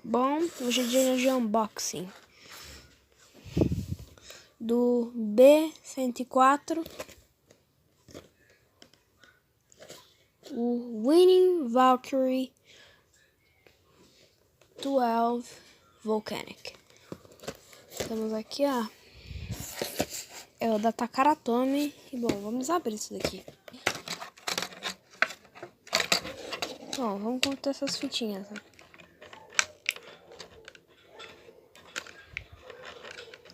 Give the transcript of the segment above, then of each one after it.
Bom, hoje é dia de unboxing do B104, o Winning Valkyrie 12 Volcanic. Temos aqui, ó, é o da Takaratomi. E bom, vamos abrir isso daqui. Bom, vamos cortar essas fitinhas, né?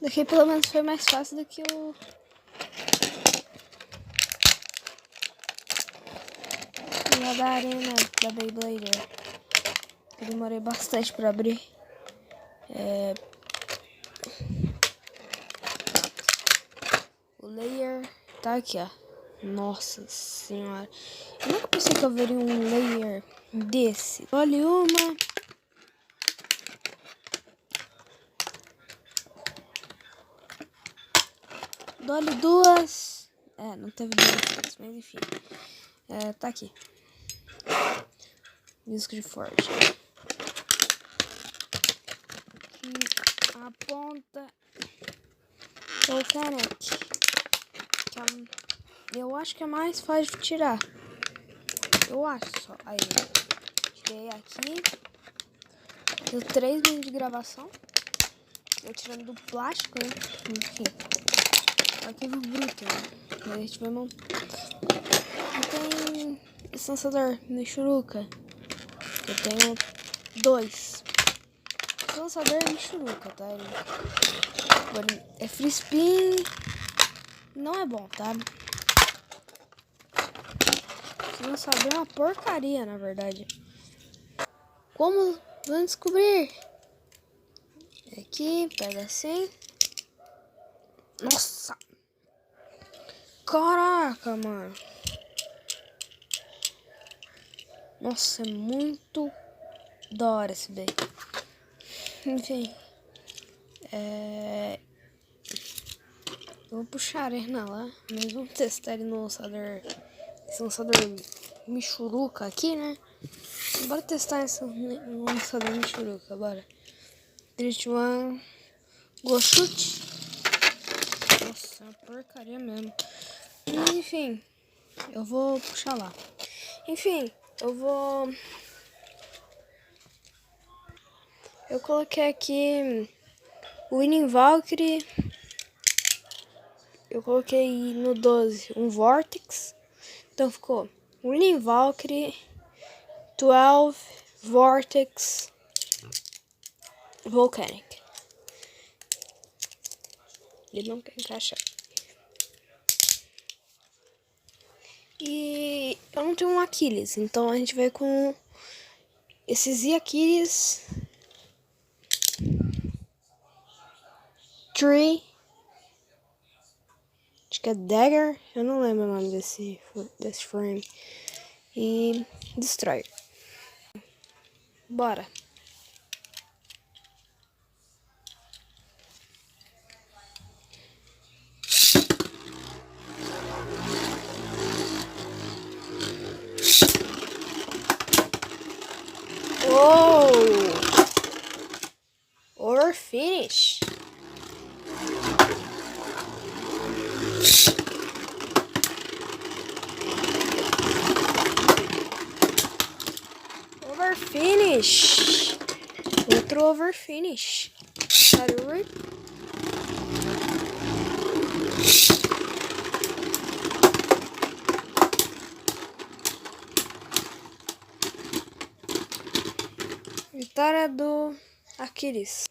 Daqui pelo menos foi mais fácil do que o da arena da Beyblade. Eu demorei bastante para abrir. O layer tá aqui, ó. Nossa senhora, eu nunca pensei que eu veria um layer desse. Olha uma. Dolly duas. Não teve duas, mas enfim. Tá aqui. Disco de Forge. Aqui a ponta. Volcanic. Eu acho que é mais fácil de tirar. Eu acho só. Aí, tirei aqui. Deu 3 minutos de gravação. Eu tirando do plástico, né? Enfim. Arquivo bruto, né? Aí a gente vai montar. Tem esse lançador Michuruca. Eu tenho 2. Esse lançador é Michuruca, tá? Ele é free spin. Não é bom, tá? Esse lançador é uma porcaria, na verdade. Como vamos descobrir? Aqui, pega assim. Nossa! Caraca, mano! Nossa, é muito da hora esse daí. Enfim. Eu vou puxar a arena lá, mas vamos testar ele no lançador. Esse lançador Michuruca aqui, né? Bora testar esse lançador Michuruca, bora. 3, 2, 1, go chute. Nossa, é uma porcaria mesmo. Enfim, eu vou puxar lá. Enfim, eu coloquei aqui o Winning Valkyrie. Eu coloquei no 12 um Vortex. Então ficou Winning Valkyrie 12 Vortex Volcanic. Ele não quer encaixar. E eu não tenho um Aquiles, então a gente vai com esses Aquiles 3. Acho que é Dagger, eu não lembro o nome desse frame. E Destroyer. Bora. Over finish. Over finish. Outro over finish. Shadow. Vitória do Aquiles.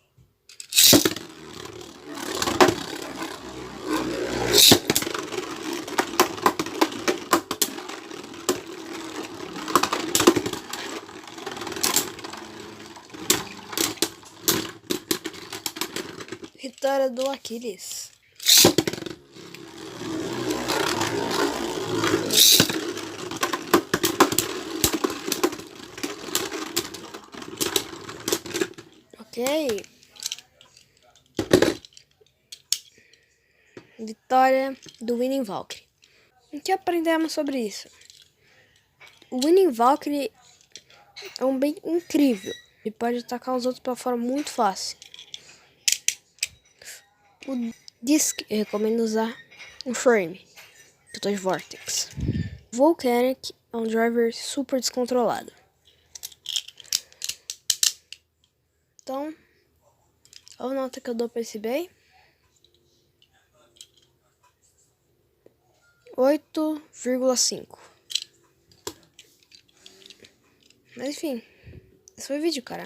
Vitória do Aquiles. Ok. Vitória do Winning Valkyrie. O que aprendemos sobre isso? O Winning Valkyrie é um bem incrível. E pode atacar os outros pra fora muito fácil. O Disc, eu recomendo usar um Frame, que eu tô de Vortex. Volcanic é um driver super descontrolado. Então, a nota que eu dou pra esse bem: 8,5. Mas enfim, esse foi o vídeo, cara.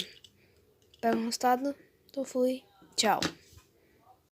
Pega um resultado, então fui. Tchau.